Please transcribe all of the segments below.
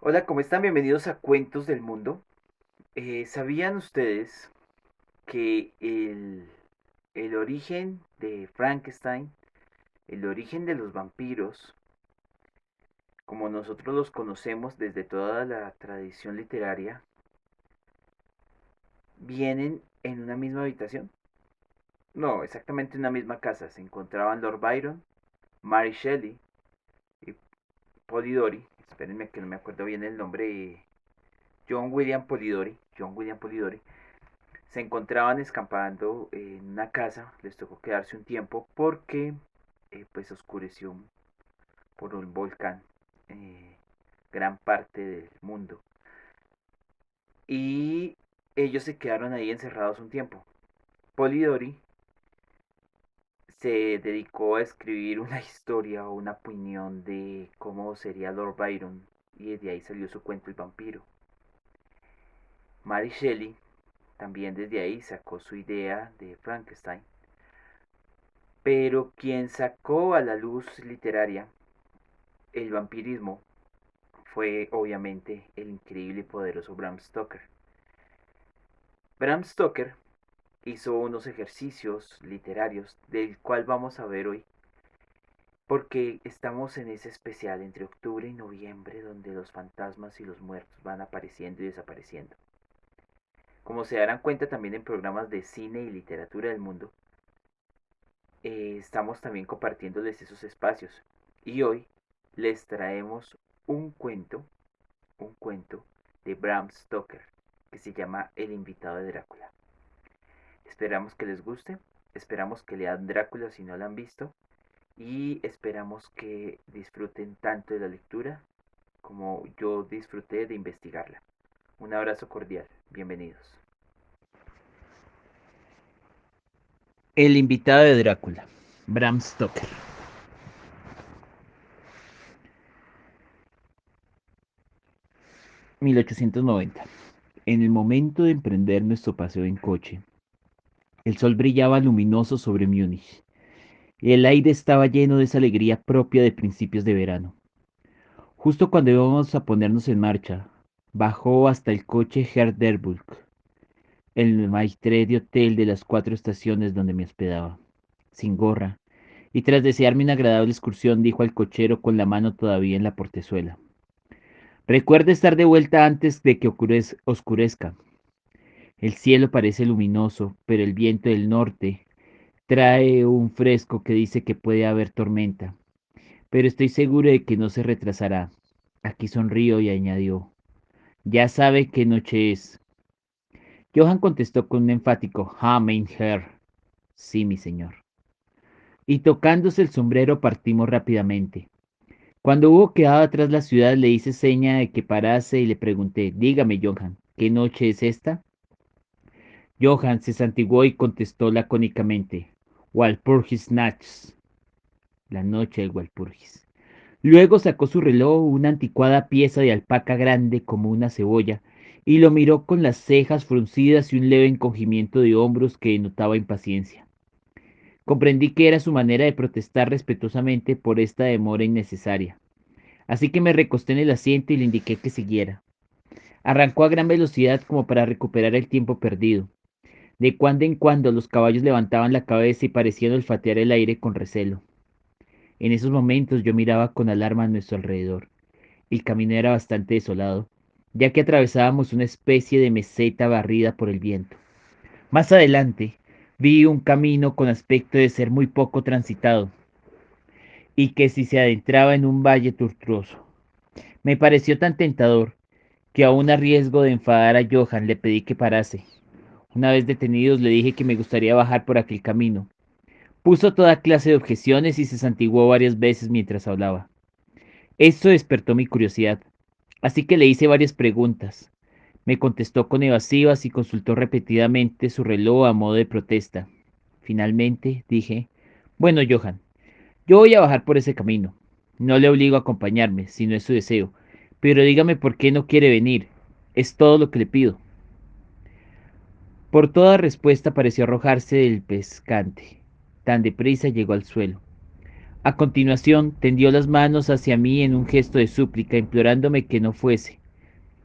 Hola, ¿cómo están? Bienvenidos a Cuentos del Mundo. ¿Sabían ustedes que el origen de Frankenstein, el origen de los vampiros, como nosotros los conocemos desde toda la tradición literaria, vienen en una misma habitación? No, exactamente en una misma casa. Se encontraban Lord Byron, Mary Shelley y Polidori. Espérenme que no me acuerdo bien el nombre. John William Polidori. Se encontraban escampando en una casa, les tocó quedarse un tiempo porque pues oscureció por un volcán eh, gran parte del mundo. Y ellos se quedaron ahí encerrados un tiempo. Polidori se dedicó a escribir una historia o una opinión de cómo sería Lord Byron y de ahí salió su cuento El vampiro. Mary Shelley también desde ahí sacó su idea de Frankenstein. Pero quien sacó a la luz literaria el vampirismo fue obviamente el increíble y poderoso Bram Stoker. Bram Stoker hizo unos ejercicios literarios del cual vamos a ver hoy, porque estamos en ese especial entre octubre y noviembre donde los fantasmas y los muertos van apareciendo y desapareciendo. Como se darán cuenta también en programas de cine y literatura del mundo, estamos también compartiéndoles esos espacios. Y hoy les traemos un cuento un cuento de Bram Stoker que se llama El invitado de Drácula. Esperamos que les guste, esperamos que lean Drácula si no la han visto y esperamos que disfruten tanto de la lectura como yo disfruté de investigarla. Un abrazo cordial, bienvenidos. El invitado de Drácula, Bram Stoker. 1890. En el momento de emprender nuestro paseo en coche, el sol brillaba luminoso sobre Múnich y el aire estaba lleno de esa alegría propia de principios de verano. Justo cuando íbamos a ponernos en marcha, bajó hasta el coche Herr Derburg, el maitre de hotel de las 4 estaciones donde me hospedaba, sin gorra, y tras desearme una agradable excursión dijo al cochero con la mano todavía en la portezuela: «Recuerde estar de vuelta antes de que oscurezca. El cielo parece luminoso, pero el viento del norte trae un fresco que dice que puede haber tormenta, pero estoy seguro de que no se retrasará». Aquí sonrió y añadió: «Ya sabe qué noche es». Johann contestó con un enfático «Ja, mein Herr». «Sí, mi señor». Y tocándose el sombrero partimos rápidamente. Cuando hubo quedado atrás la ciudad le hice seña de que parase y le pregunté: «Dígame, Johann, ¿qué noche es esta?». Johann se santiguó y contestó lacónicamente: «Walpurgisnacht», la noche del Walpurgis. Luego sacó su reloj, una anticuada pieza de alpaca grande como una cebolla, y lo miró con las cejas fruncidas y un leve encogimiento de hombros que denotaba impaciencia. Comprendí que era su manera de protestar respetuosamente por esta demora innecesaria. Así que me recosté en el asiento y le indiqué que siguiera. Arrancó a gran velocidad como para recuperar el tiempo perdido. De cuando en cuando los caballos levantaban la cabeza y parecían olfatear el aire con recelo. En esos momentos yo miraba con alarma a nuestro alrededor. El camino era bastante desolado, ya que atravesábamos una especie de meseta barrida por el viento. Más adelante, vi un camino con aspecto de ser muy poco transitado, y que si se adentraba en un valle tortuoso. Me pareció tan tentador, que aun a riesgo de enfadar a Johann le pedí que parase. Una vez detenidos le dije que me gustaría bajar por aquel camino. Puso toda clase de objeciones y se santiguó varias veces mientras hablaba. Esto despertó mi curiosidad, así que le hice varias preguntas. Me contestó con evasivas y consultó repetidamente su reloj a modo de protesta. Finalmente dije: «Bueno, Johann, yo voy a bajar por ese camino. No le obligo a acompañarme, si no es su deseo, pero dígame por qué no quiere venir. Es todo lo que le pido». Por toda respuesta pareció arrojarse del pescante. Tan deprisa llegó al suelo. A continuación, tendió las manos hacia mí en un gesto de súplica, implorándome que no fuese.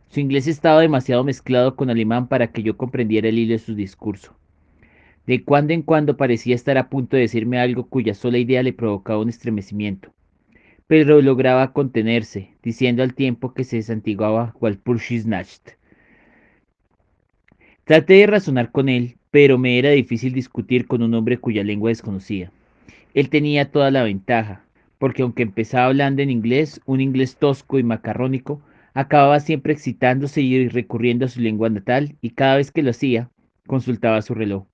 Su inglés estaba demasiado mezclado con alemán para que yo comprendiera el hilo de su discurso. De cuando en cuando parecía estar a punto de decirme algo cuya sola idea le provocaba un estremecimiento, pero lograba contenerse, diciendo al tiempo que se santiguaba Walpurgisnacht. Traté de razonar con él, pero me era difícil discutir con un hombre cuya lengua desconocía. Él tenía toda la ventaja, porque aunque empezaba hablando en inglés, un inglés tosco y macarrónico, acababa siempre excitándose y recurriendo a su lengua natal, y cada vez que lo hacía, consultaba su reloj.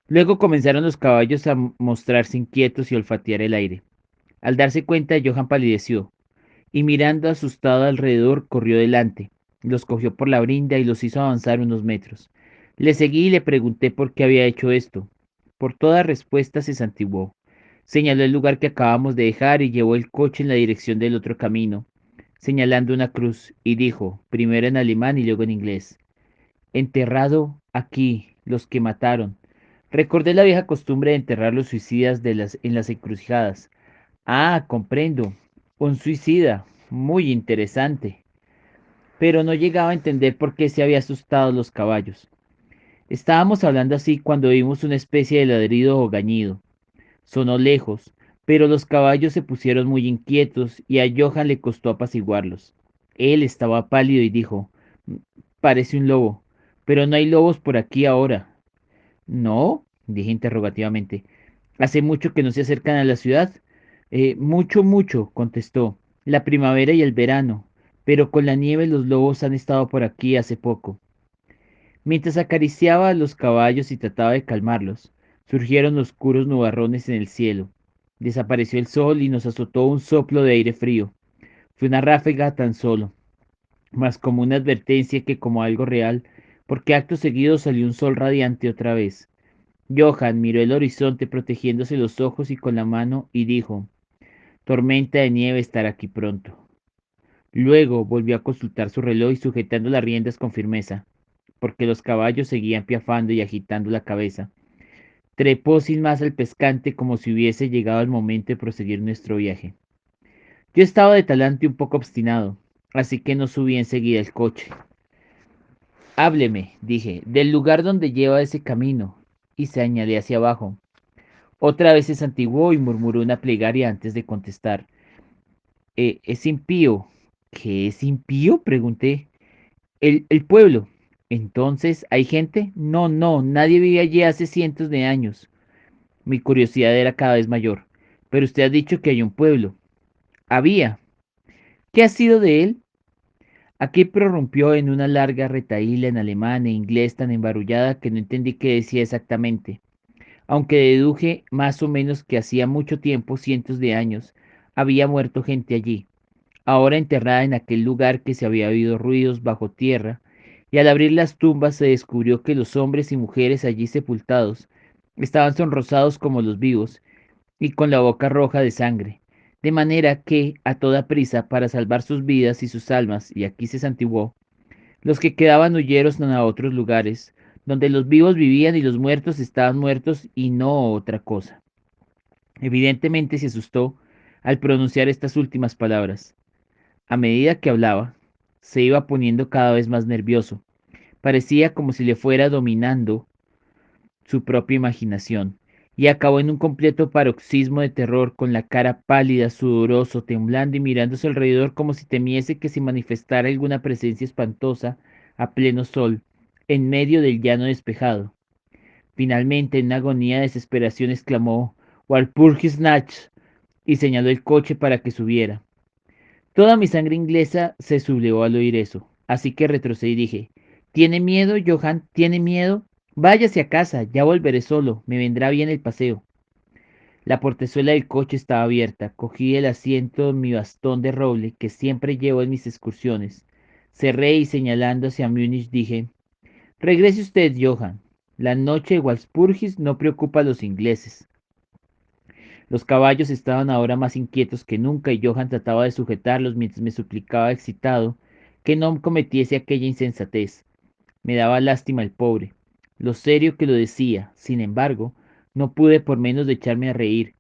Luego comenzaron los caballos a mostrarse inquietos y olfatear el aire. Al darse cuenta, Johann palideció, y mirando asustado alrededor, corrió delante. Los cogió por la brinda y los hizo avanzar unos metros. Le seguí y le pregunté por qué había hecho esto. Por toda respuesta se santiguó. Señaló el lugar que acabamos de dejar y llevó el coche en la dirección del otro camino, señalando una cruz, y dijo, primero en alemán y luego en inglés: enterrado aquí, los que mataron. Recordé la vieja costumbre de enterrar los suicidas en las encrucijadas. Ah, comprendo. Un suicida. Muy interesante. Pero no llegaba a entender por qué se había asustado los caballos. Estábamos hablando así cuando oímos una especie de ladrido o gañido. Sonó lejos, pero los caballos se pusieron muy inquietos y a Johann le costó apaciguarlos. Él estaba pálido y dijo: Parece un lobo, pero no hay lobos por aquí ahora. ¿No? Dije interrogativamente. ¿Hace mucho que no se acercan a la ciudad? Mucho, mucho, contestó. La primavera y el verano. Pero con la nieve los lobos han estado por aquí hace poco. Mientras acariciaba a los caballos y trataba de calmarlos, surgieron oscuros nubarrones en el cielo. Desapareció el sol y nos azotó un soplo de aire frío. Fue una ráfaga tan solo, más como una advertencia que como algo real, porque acto seguido salió un sol radiante otra vez. Johann miró el horizonte protegiéndose los ojos y con la mano y dijo: tormenta de nieve estará aquí pronto. Luego volvió a consultar su reloj y sujetando las riendas con firmeza, porque los caballos seguían piafando y agitando la cabeza. Trepó sin más al pescante como si hubiese llegado el momento de proseguir nuestro viaje. Yo estaba de talante un poco obstinado, así que no subí enseguida el coche. Hábleme, dije, del lugar donde lleva ese camino, y se añadí hacia abajo. Otra vez se santiguó y murmuró una plegaria antes de contestar. Es impío. ¿Qué es impío? Pregunté. El pueblo. Entonces, ¿hay gente? No, no, nadie vive allí hace cientos de años. Mi curiosidad era cada vez mayor. Pero usted ha dicho que hay un pueblo. Había. ¿Qué ha sido de él? Aquí prorrumpió en una larga retahíla en alemán e inglés tan embarullada que no entendí qué decía exactamente, aunque deduje más o menos que hacía mucho tiempo, cientos de años, había muerto gente allí, ahora enterrada en aquel lugar que se había oído ruidos bajo tierra, y al abrir las tumbas se descubrió que los hombres y mujeres allí sepultados estaban sonrosados como los vivos y con la boca roja de sangre, de manera que, a toda prisa, para salvar sus vidas y sus almas, y aquí se santiguó, los que quedaban huyeron a otros lugares, donde los vivos vivían y los muertos estaban muertos y no otra cosa. Evidentemente se asustó al pronunciar estas últimas palabras. A medida que hablaba, se iba poniendo cada vez más nervioso. Parecía como si le fuera dominando su propia imaginación, y acabó en un completo paroxismo de terror, con la cara pálida, sudoroso, temblando y mirándose alrededor como si temiese que se manifestara alguna presencia espantosa a pleno sol, en medio del llano despejado. Finalmente, en una agonía de desesperación, exclamó: Walpurgisnacht, y señaló el coche para que subiera. Toda mi sangre inglesa se sublevó al oír eso, así que retrocedí y dije: ¿tiene miedo, Johann? ¿Tiene miedo? Váyase a casa, ya volveré solo, me vendrá bien el paseo. La portezuela del coche estaba abierta, cogí el asiento mi bastón de roble que siempre llevo en mis excursiones, cerré y señalando hacia Múnich dije: regrese usted, Johann. La noche de Walpurgis no preocupa a los ingleses. Los caballos estaban ahora más inquietos que nunca y Johann trataba de sujetarlos mientras me suplicaba excitado que no cometiese aquella insensatez. Me daba lástima el pobre, lo serio que lo decía. Sin embargo, no pude por menos de echarme a reír.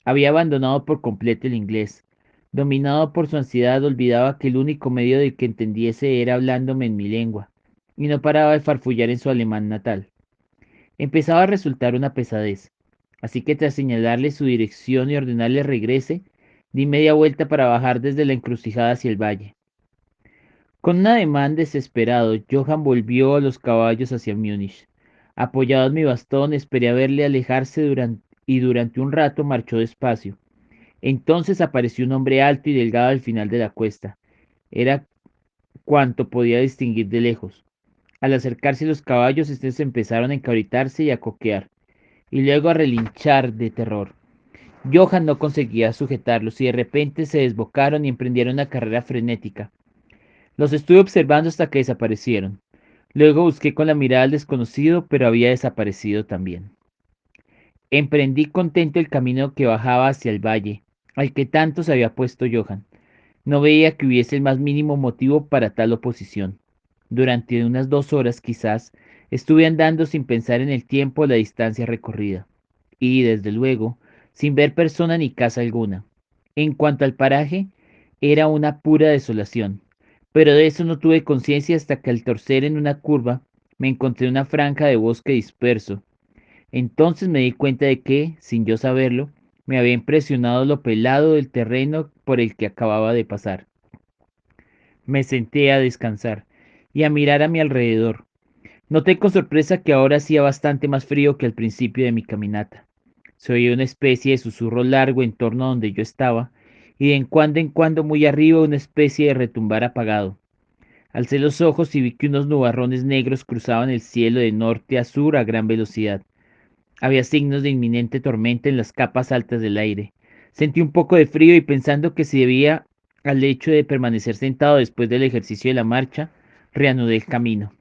Había abandonado por completo el inglés. Dominado por su ansiedad, olvidaba que el único medio de que entendiese era hablándome en mi lengua, y no paraba de farfullar en su alemán natal. Empezaba a resultar una pesadez, así que tras señalarle su dirección y ordenarle regrese, di media vuelta para bajar desde la encrucijada hacia el valle. Con un ademán desesperado, Johann volvió a los caballos hacia Múnich. Apoyado en mi bastón, esperé a verle alejarse y durante un rato marchó despacio. Entonces apareció un hombre alto y delgado al final de la cuesta. Era cuanto podía distinguir de lejos. Al acercarse los caballos, estos empezaron a encabritarse y a coquear, y luego a relinchar de terror. Johann no conseguía sujetarlos y de repente se desbocaron y emprendieron una carrera frenética. Los estuve observando hasta que desaparecieron. Luego busqué con la mirada al desconocido, pero había desaparecido también. Emprendí contento el camino que bajaba hacia el valle, al que tanto se había puesto Johann. No veía que hubiese el más mínimo motivo para tal oposición. Durante unas 2 horas quizás, estuve andando sin pensar en el tiempo o la distancia recorrida, y, desde luego, sin ver persona ni casa alguna. En cuanto al paraje, era una pura desolación, pero de eso no tuve conciencia hasta que al torcer en una curva me encontré una franja de bosque disperso. Entonces me di cuenta de que, sin yo saberlo, me había impresionado lo pelado del terreno por el que acababa de pasar. Me senté a descansar y a mirar a mi alrededor. Noté con sorpresa que ahora hacía bastante más frío que al principio de mi caminata. Se oía una especie de susurro largo en torno a donde yo estaba, y de en cuando muy arriba una especie de retumbar apagado. Alcé los ojos y vi que unos nubarrones negros cruzaban el cielo de norte a sur a gran velocidad. Había signos de inminente tormenta en las capas altas del aire. Sentí un poco de frío y pensando que se debía al hecho de permanecer sentado después del ejercicio de la marcha, reanudé el camino.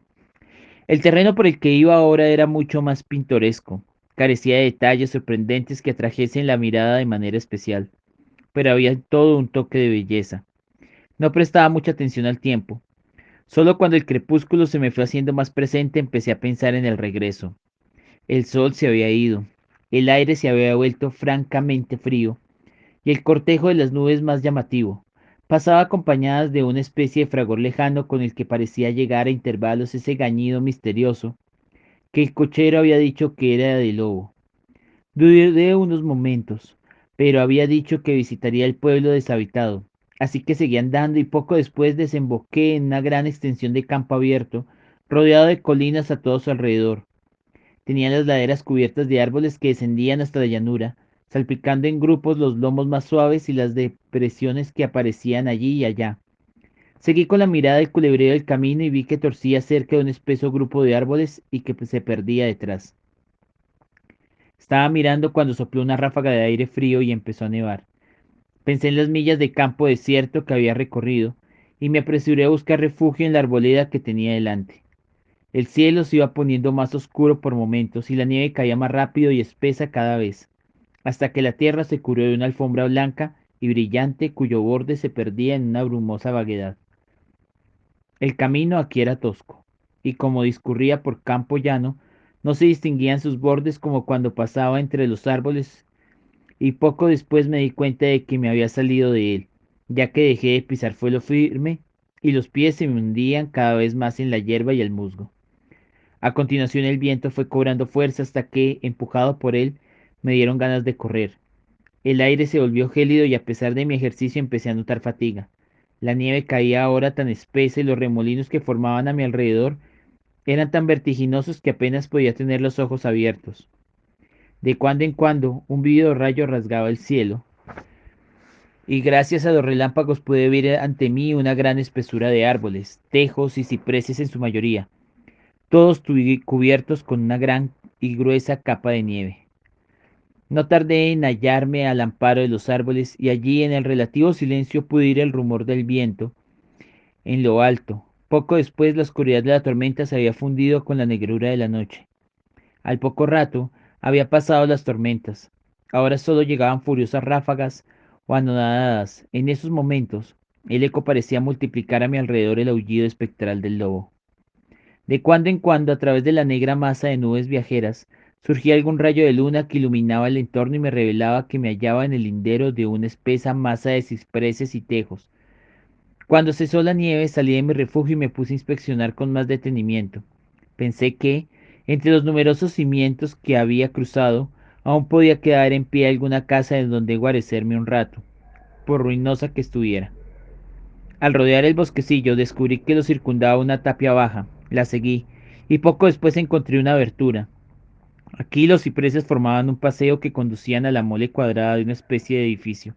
El terreno por el que iba ahora era mucho más pintoresco. Carecía de detalles sorprendentes que atrajesen la mirada de manera especial, pero había todo un toque de belleza. No prestaba mucha atención al tiempo. Solo cuando el crepúsculo se me fue haciendo más presente empecé a pensar en el regreso. El sol se había ido, el aire se había vuelto francamente frío, y el cortejo de las nubes más llamativo. Pasaba acompañadas de una especie de fragor lejano con el que parecía llegar a intervalos ese gañido misterioso que el cochero había dicho que era de lobo. Dudé unos momentos, pero había dicho que visitaría el pueblo deshabitado, así que seguí andando y poco después desemboqué en una gran extensión de campo abierto, rodeado de colinas a todo su alrededor. Tenía las laderas cubiertas de árboles que descendían hasta la llanura, salpicando en grupos los lomos más suaves y las depresiones que aparecían allí y allá. Seguí con la mirada el culebreo del camino y vi que torcía cerca de un espeso grupo de árboles y que se perdía detrás. Estaba mirando cuando sopló una ráfaga de aire frío y empezó a nevar. Pensé en las millas de campo desierto que había recorrido y me apresuré a buscar refugio en la arboleda que tenía delante. El cielo se iba poniendo más oscuro por momentos y la nieve caía más rápido y espesa cada vez, hasta que la tierra se cubrió de una alfombra blanca y brillante cuyo borde se perdía en una brumosa vaguedad. El camino aquí era tosco, y como discurría por campo llano, no se distinguían sus bordes como cuando pasaba entre los árboles, y poco después me di cuenta de que me había salido de él, ya que dejé de pisar suelo firme y los pies se me hundían cada vez más en la hierba y el musgo. A continuación el viento fue cobrando fuerza hasta que, empujado por él, me dieron ganas de correr. El aire se volvió gélido y a pesar de mi ejercicio empecé a notar fatiga. La nieve caía ahora tan espesa y los remolinos que formaban a mi alrededor eran tan vertiginosos que apenas podía tener los ojos abiertos. De cuando en cuando un vívido rayo rasgaba el cielo, y gracias a los relámpagos pude ver ante mí una gran espesura de árboles, tejos y cipreses en su mayoría, todos cubiertos con una gran y gruesa capa de nieve. No tardé en hallarme al amparo de los árboles y allí en el relativo silencio pude oír el rumor del viento en lo alto. Poco después la oscuridad de la tormenta se había fundido con la negrura de la noche. Al poco rato había pasado las tormentas. Ahora solo llegaban furiosas ráfagas o anodadas. En esos momentos el eco parecía multiplicar a mi alrededor el aullido espectral del lobo. De cuando en cuando, a través de la negra masa de nubes viajeras, Surgía algún rayo de luna que iluminaba el entorno y me revelaba que me hallaba en el lindero de una espesa masa de cipreses y tejos. Cuando cesó la nieve, salí de mi refugio y me puse a inspeccionar con más detenimiento. Pensé que, entre los numerosos cimientos que había cruzado, aún podía quedar en pie alguna casa en donde guarecerme un rato, por ruinosa que estuviera. Al rodear el bosquecillo descubrí que lo circundaba una tapia baja. La seguí, y poco después encontré una abertura. Aquí los cipreses formaban un paseo que conducían a la mole cuadrada de una especie de edificio.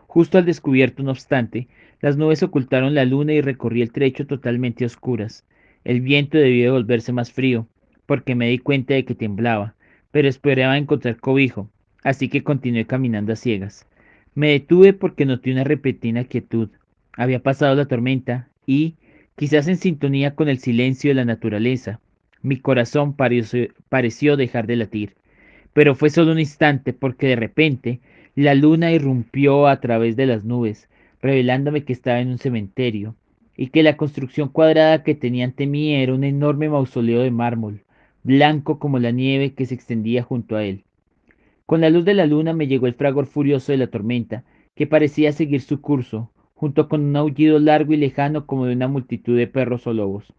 Justo al descubierto, no obstante, las nubes ocultaron la luna y recorrí el trecho totalmente a oscuras. El viento debió de volverse más frío, porque me di cuenta de que temblaba, pero esperaba encontrar cobijo, así que continué caminando a ciegas. Me detuve porque noté una repentina quietud. Había pasado la tormenta y, quizás en sintonía con el silencio de la naturaleza, mi corazón pareció dejar de latir. Pero fue solo un instante porque de repente la luna irrumpió a través de las nubes, revelándome que estaba en un cementerio y que la construcción cuadrada que tenía ante mí era un enorme mausoleo de mármol, blanco como la nieve que se extendía junto a él. Con la luz de la luna me llegó el fragor furioso de la tormenta, que parecía seguir su curso, junto con un aullido largo y lejano como de una multitud de perros o lobos.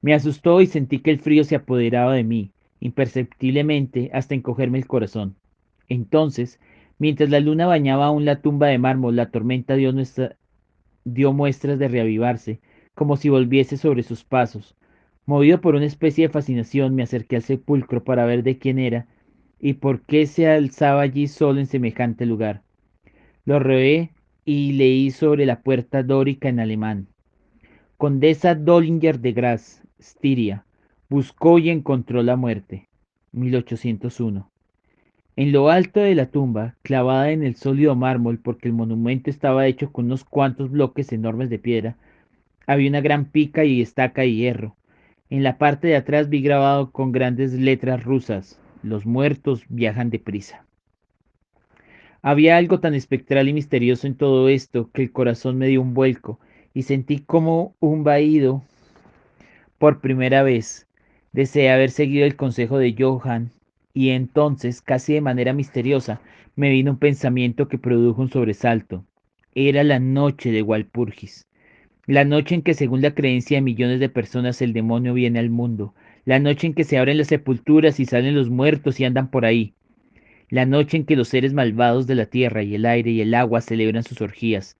Me asustó y sentí que el frío se apoderaba de mí, imperceptiblemente hasta encogerme el corazón. Entonces, mientras la luna bañaba aún la tumba de mármol, la tormenta dio muestras de reavivarse, como si volviese sobre sus pasos. Movido por una especie de fascinación, me acerqué al sepulcro para ver de quién era y por qué se alzaba allí solo en semejante lugar. Lo rodeé y leí sobre la puerta dórica en alemán. Condesa Dollinger de Graz, Styria, buscó y encontró la muerte. 1801. En lo alto de la tumba, clavada en el sólido mármol porque el monumento estaba hecho con unos cuantos bloques enormes de piedra, había una gran pica y estaca de hierro. En la parte de atrás vi grabado con grandes letras rusas: los muertos viajan deprisa. Había algo tan espectral y misterioso en todo esto que el corazón me dio un vuelco y sentí como un vaído. Por primera vez, deseé haber seguido el consejo de Johann, y entonces, casi de manera misteriosa, me vino un pensamiento que produjo un sobresalto. Era la noche de Walpurgis, la noche en que, según la creencia de millones de personas, el demonio viene al mundo, la noche en que se abren las sepulturas y salen los muertos y andan por ahí, la noche en que los seres malvados de la tierra y el aire y el agua celebran sus orgías.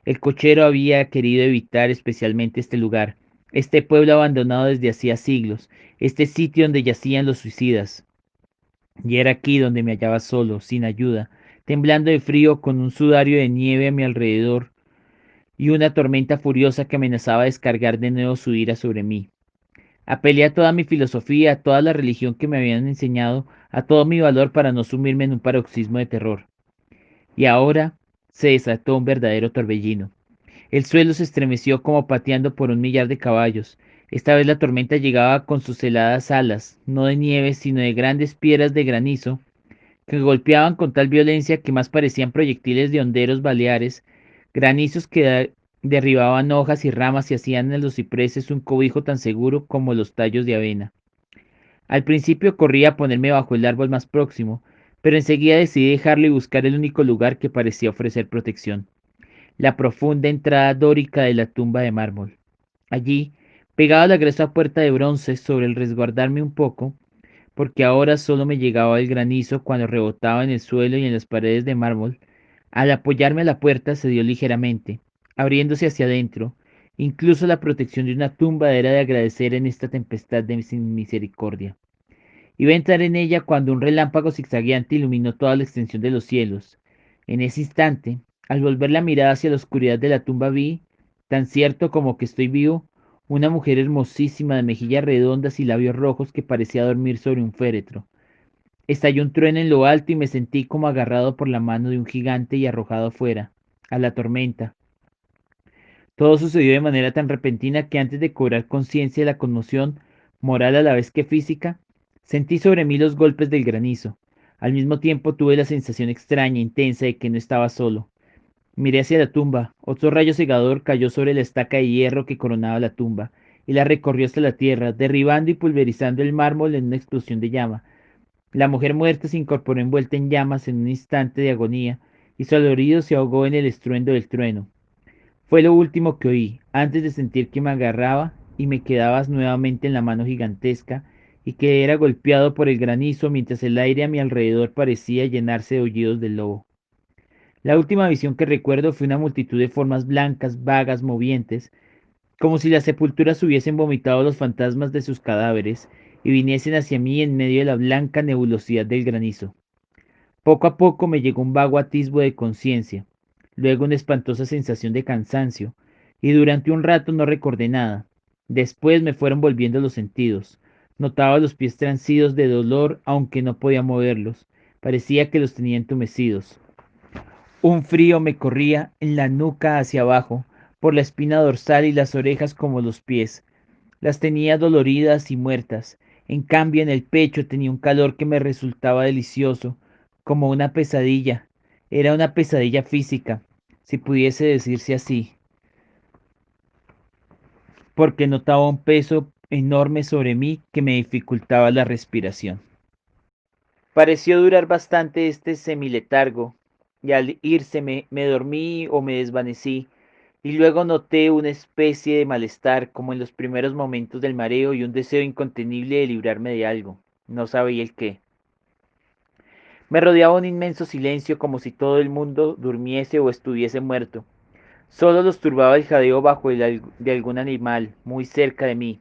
El cochero había querido evitar especialmente este lugar, este pueblo abandonado desde hacía siglos, este sitio donde yacían los suicidas. Y era aquí donde me hallaba solo, sin ayuda, temblando de frío, con un sudario de nieve a mi alrededor y una tormenta furiosa que amenazaba descargar de nuevo su ira sobre mí. Apelé a toda mi filosofía, a toda la religión que me habían enseñado, a todo mi valor para no sumirme en un paroxismo de terror. Y ahora se desató un verdadero torbellino. El suelo se estremeció como pateando por un millar de caballos. Esta vez la tormenta llegaba con sus heladas alas, no de nieve, sino de grandes piedras de granizo, que golpeaban con tal violencia que más parecían proyectiles de honderos baleares, granizos que derribaban hojas y ramas y hacían en los cipreses un cobijo tan seguro como los tallos de avena. Al principio corrí a ponerme bajo el árbol más próximo, pero enseguida decidí dejarlo y buscar el único lugar que parecía ofrecer protección: la profunda entrada dórica de la tumba de mármol. Allí, pegado a la gruesa puerta de bronce, sobre el resguardarme un poco, porque ahora solo me llegaba el granizo cuando rebotaba en el suelo y en las paredes de mármol, al apoyarme a la puerta cedió ligeramente, abriéndose hacia adentro. Incluso la protección de una tumba era de agradecer en esta tempestad de sin misericordia. Iba a entrar en ella cuando un relámpago zigzagueante iluminó toda la extensión de los cielos. En ese instante, al volver la mirada hacia la oscuridad de la tumba, vi, tan cierto como que estoy vivo, una mujer hermosísima de mejillas redondas y labios rojos que parecía dormir sobre un féretro. Estalló un trueno en lo alto y me sentí como agarrado por la mano de un gigante y arrojado fuera, a la tormenta. Todo sucedió de manera tan repentina que antes de cobrar conciencia de la conmoción, moral a la vez que física, sentí sobre mí los golpes del granizo. Al mismo tiempo tuve la sensación extraña, intensa, de que no estaba solo. Miré hacia la tumba. Otro rayo cegador cayó sobre la estaca de hierro que coronaba la tumba. y la recorrió hasta la tierra, derribando y pulverizando el mármol en una explosión de llama. La mujer muerta se incorporó envuelta en llamas en un instante de agonía, y su alarido se ahogó en el estruendo del trueno. Fue lo último que oí, antes de sentir que me agarraba y me quedabas nuevamente en la mano gigantesca, y que era golpeado por el granizo mientras el aire a mi alrededor parecía llenarse de aullidos del lobo. La última visión que recuerdo fue una multitud de formas blancas, vagas, movientes, como si las sepulturas hubiesen vomitado los fantasmas de sus cadáveres y viniesen hacia mí en medio de la blanca nebulosidad del granizo. Poco a poco me llegó un vago atisbo de conciencia, luego una espantosa sensación de cansancio, y durante un rato no recordé nada. Después me fueron volviendo los sentidos. Notaba los pies transidos de dolor, aunque no podía moverlos. Parecía que los tenía entumecidos. Un frío me corría en la nuca hacia abajo, por la espina dorsal y las orejas como los pies. Las tenía doloridas y muertas. En cambio, en el pecho tenía un calor que me resultaba delicioso, como una pesadilla. Era una pesadilla física, si pudiese decirse así, porque notaba un peso enorme sobre mí que me dificultaba la respiración. Pareció durar bastante este semiletargo, y al irse me dormí o me desvanecí, y luego noté una especie de malestar, como en los primeros momentos del mareo, y un deseo incontenible de librarme de algo. No sabía el qué. Me rodeaba un inmenso silencio, como si todo el mundo durmiese o estuviese muerto. Solo los turbaba el jadeo bajo de algún animal, muy cerca de mí.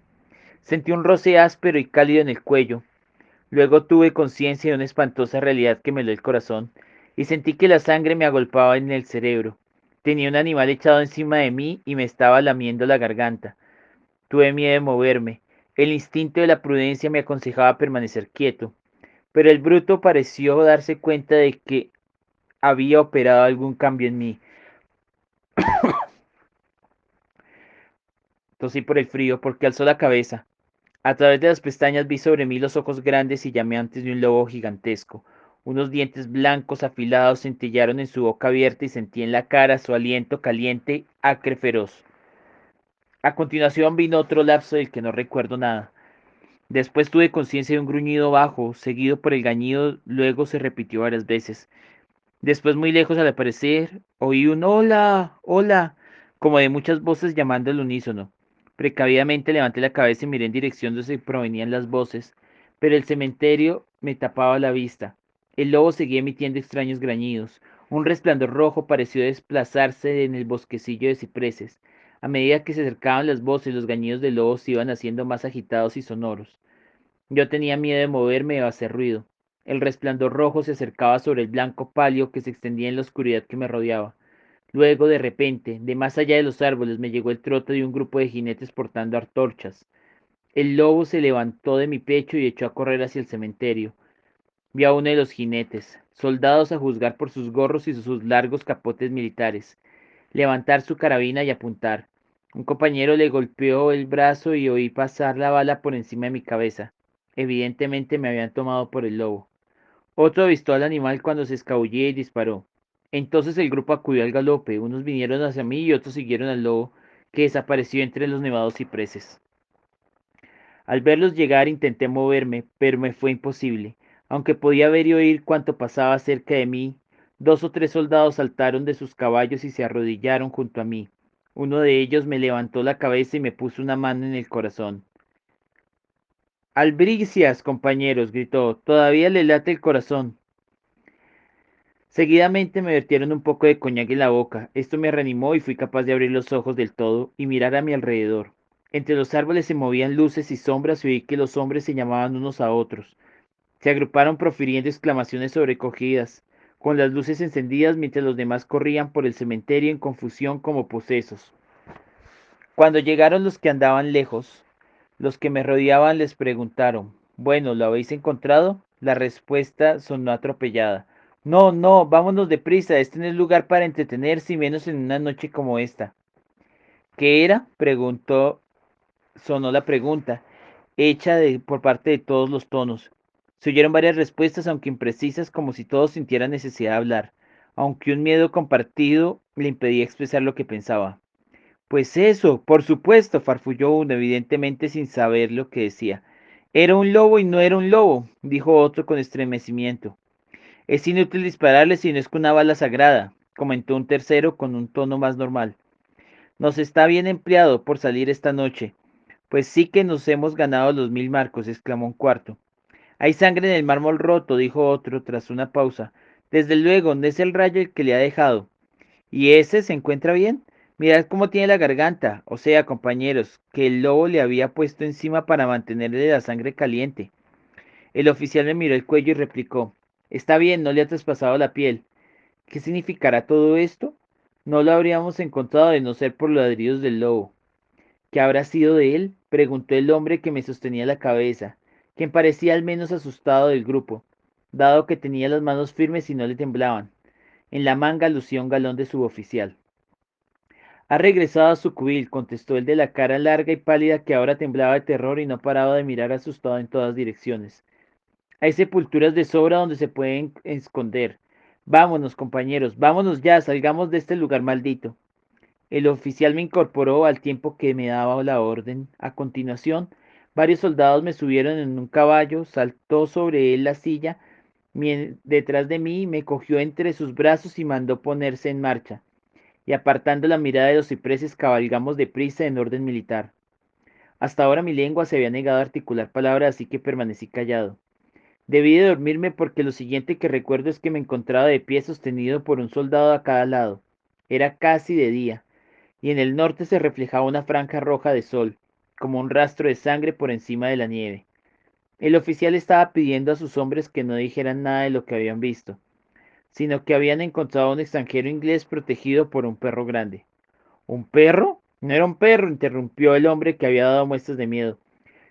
Sentí un roce áspero y cálido en el cuello. Luego tuve conciencia de una espantosa realidad que me heló el corazón, y sentí que la sangre me agolpaba en el cerebro. Tenía un animal echado encima de mí y me estaba lamiendo la garganta. Tuve miedo de moverme. El instinto de la prudencia me aconsejaba permanecer quieto, pero el bruto pareció darse cuenta de que había operado algún cambio en mí. Tosí por el frío porque alzó la cabeza. A través de las pestañas vi sobre mí los ojos grandes y llameantes de un lobo gigantesco. Unos dientes blancos afilados centellaron en su boca abierta y sentí en la cara su aliento caliente, acre, feroz. A continuación vino otro lapso del que no recuerdo nada. Después tuve conciencia de un gruñido bajo, seguido por el gañido, luego se repitió varias veces. Después, muy lejos al aparecer, oí un hola, hola, como de muchas voces llamando al unísono. Precavidamente levanté la cabeza y miré en dirección donde provenían las voces, pero el cementerio me tapaba la vista. El lobo seguía emitiendo extraños grañidos. Un resplandor rojo pareció desplazarse en el bosquecillo de cipreses. A medida que se acercaban las voces, los gañidos del lobo se iban haciendo más agitados y sonoros. Yo tenía miedo de moverme o hacer ruido. El resplandor rojo se acercaba sobre el blanco palio que se extendía en la oscuridad que me rodeaba. Luego, de repente, de más allá de los árboles, me llegó el trote de un grupo de jinetes portando antorchas. El lobo se levantó de mi pecho y echó a correr hacia el cementerio. Vi a uno de los jinetes, soldados a juzgar por sus gorros y sus largos capotes militares, levantar su carabina y apuntar. Un compañero le golpeó el brazo y oí pasar la bala por encima de mi cabeza. Evidentemente me habían tomado por el lobo. Otro avistó al animal cuando se escabullía y disparó. Entonces el grupo acudió al galope. Unos vinieron hacia mí y otros siguieron al lobo, que desapareció entre los nevados cipreses. Al verlos llegar intenté moverme, pero me fue imposible. Aunque podía ver y oír cuanto pasaba cerca de mí, 2 o 3 soldados saltaron de sus caballos y se arrodillaron junto a mí. Uno de ellos me levantó la cabeza y me puso una mano en el corazón. Albricias, compañeros, gritó, todavía le late el corazón. Seguidamente me vertieron un poco de coñac en la boca. Esto me reanimó y fui capaz de abrir los ojos del todo y mirar a mi alrededor. Entre los árboles se movían luces y sombras y oí que los hombres se llamaban unos a otros. Se agruparon profiriendo exclamaciones sobrecogidas, con las luces encendidas mientras los demás corrían por el cementerio en confusión como posesos. Cuando llegaron los que andaban lejos, los que me rodeaban les preguntaron, bueno, ¿lo habéis encontrado? La respuesta sonó atropellada. No, no, vámonos deprisa, este no es lugar para entretenerse y menos en una noche como esta. ¿Qué era? Sonó la pregunta, hecha por parte de todos los tonos. Se oyeron varias respuestas, aunque imprecisas, como si todos sintieran necesidad de hablar, aunque un miedo compartido le impedía expresar lo que pensaba. Pues eso, por supuesto, farfulló uno, evidentemente sin saber lo que decía. Era un lobo y no era un lobo, dijo otro con estremecimiento. Es inútil dispararle si no es con una bala sagrada, comentó un tercero con un tono más normal. Nos está bien empleado por salir esta noche. Pues sí que nos hemos ganado los 1000 marcos, exclamó un cuarto. Hay sangre en el mármol roto, dijo otro tras una pausa. Desde luego, no es el rayo el que le ha dejado. ¿Y ese se encuentra bien? Mirad cómo tiene la garganta, o sea, compañeros, que el lobo le había puesto encima para mantenerle la sangre caliente. El oficial me miró el cuello y replicó, está bien, no le ha traspasado la piel. ¿Qué significará todo esto? No lo habríamos encontrado de no ser por los ladridos del lobo. ¿Qué habrá sido de él? Preguntó el hombre que me sostenía la cabeza, quien parecía al menos asustado del grupo, dado que tenía las manos firmes y no le temblaban. En la manga lucía un galón de suboficial. Ha regresado a su cubil, contestó el de la cara larga y pálida que ahora temblaba de terror y no paraba de mirar asustado en todas direcciones. Hay sepulturas de sobra donde se pueden esconder. Vámonos, compañeros, vámonos ya, salgamos de este lugar maldito. El oficial me incorporó al tiempo que me daba la orden. A continuación, varios soldados me subieron en un caballo, saltó sobre él la silla, detrás de mí, me cogió entre sus brazos y mandó ponerse en marcha. Y apartando la mirada de los cipreses, cabalgamos deprisa en orden militar. Hasta ahora mi lengua se había negado a articular palabras, así que permanecí callado. Debí de dormirme porque lo siguiente que recuerdo es que me encontraba de pie sostenido por un soldado a cada lado. Era casi de día, y en el norte se reflejaba una franja roja de sol, como un rastro de sangre por encima de la nieve. El oficial estaba pidiendo a sus hombres que no dijeran nada de lo que habían visto, sino que habían encontrado a un extranjero inglés protegido por un perro grande. ¿Un perro? No era un perro, interrumpió el hombre que había dado muestras de miedo.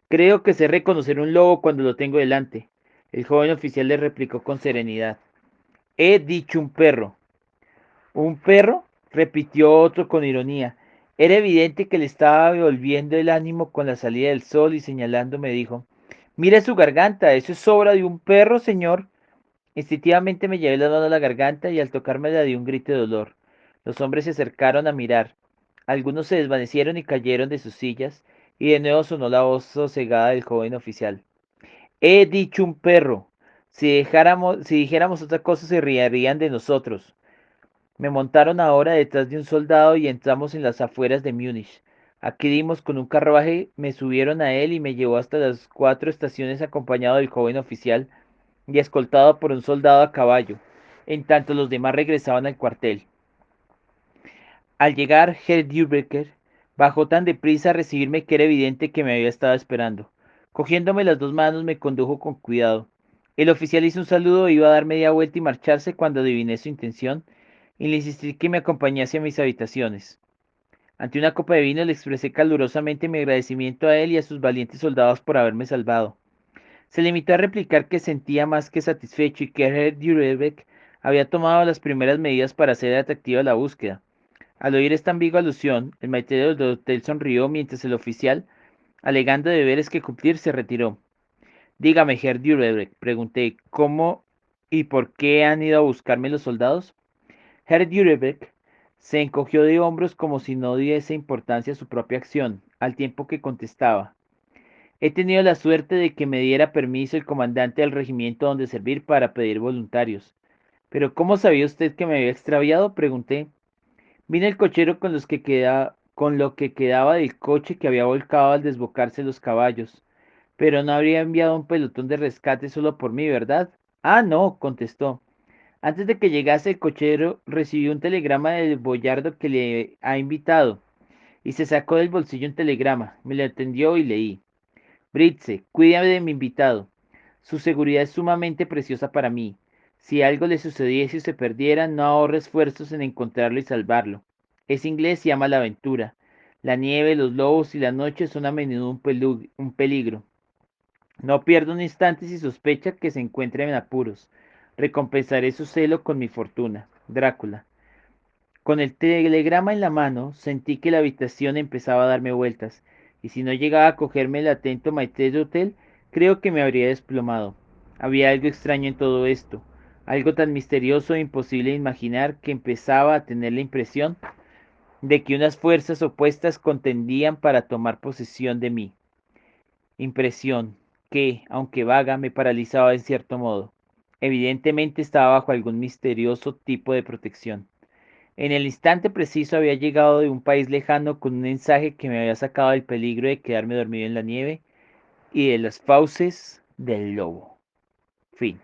Creo que sé reconocer un lobo cuando lo tengo delante. El joven oficial le replicó con serenidad. He dicho un perro. ¿Un perro? Repitió otro con ironía. Era evidente que le estaba volviendo el ánimo con la salida del sol y señalándome dijo, mire su garganta, eso es obra de un perro, señor. Instintivamente me llevé la mano a la garganta y al tocármela di un grito de dolor. Los hombres se acercaron a mirar. Algunos se desvanecieron y cayeron de sus sillas, y de nuevo sonó la voz sosegada del joven oficial. He dicho un perro. Si dijéramos otra cosa se reirían de nosotros. Me montaron ahora detrás de un soldado y entramos en las afueras de Múnich. Aquí dimos con un carruaje, me subieron a él y me llevó hasta las 4 estaciones acompañado del joven oficial y escoltado por un soldado a caballo, en tanto los demás regresaban al cuartel. Al llegar, Herr Dübecker bajó tan deprisa a recibirme que era evidente que me había estado esperando. Cogiéndome las dos manos me condujo con cuidado. El oficial hizo un saludo e iba a dar media vuelta y marcharse cuando adiviné su intención y le insistí que me acompañase a mis habitaciones. Ante una copa de vino le expresé calurosamente mi agradecimiento a él y a sus valientes soldados por haberme salvado. Se limitó a replicar que sentía más que satisfecho y que Herr Dübeck había tomado las primeras medidas para hacer atractiva la búsqueda. Al oír esta ambigua alusión, el maitero del hotel sonrió mientras el oficial, alegando deberes que cumplir, se retiró. Dígame, Herr Dübeck, pregunté, ¿cómo y por qué han ido a buscarme los soldados? Herr Dübeck se encogió de hombros como si no diese importancia a su propia acción, al tiempo que contestaba. He tenido la suerte de que me diera permiso el comandante del regimiento donde servir para pedir voluntarios. ¿Pero cómo sabía usted que me había extraviado? Pregunté. Vine el cochero con lo que quedaba del coche que había volcado al desbocarse los caballos. Pero no habría enviado un pelotón de rescate solo por mí, ¿verdad? Ah, no, contestó. Antes de que llegase el cochero, recibió un telegrama del boyardo que le ha invitado, y se sacó del bolsillo un telegrama. Me lo atendió y leí. Britze, cuídame de mi invitado. Su seguridad es sumamente preciosa para mí. Si algo le sucediese o se perdiera, no ahorre esfuerzos en encontrarlo y salvarlo. Es inglés y ama la aventura. La nieve, los lobos y la noche son a menudo un peligro. No pierda un instante si sospecha que se encuentra en apuros. Recompensaré su celo con mi fortuna. Drácula. Con el telegrama en la mano, sentí que la habitación empezaba a darme vueltas, y si no llegaba a cogerme el atento maître d'hôtel, creo que me habría desplomado. Había algo extraño en todo esto, algo tan misterioso e imposible de imaginar que empezaba a tener la impresión de que unas fuerzas opuestas contendían para tomar posesión de mí. Impresión que, aunque vaga, me paralizaba en cierto modo. Evidentemente estaba bajo algún misterioso tipo de protección. En el instante preciso había llegado de un país lejano con un mensaje que me había sacado del peligro de quedarme dormido en la nieve y de las fauces del lobo. Fin.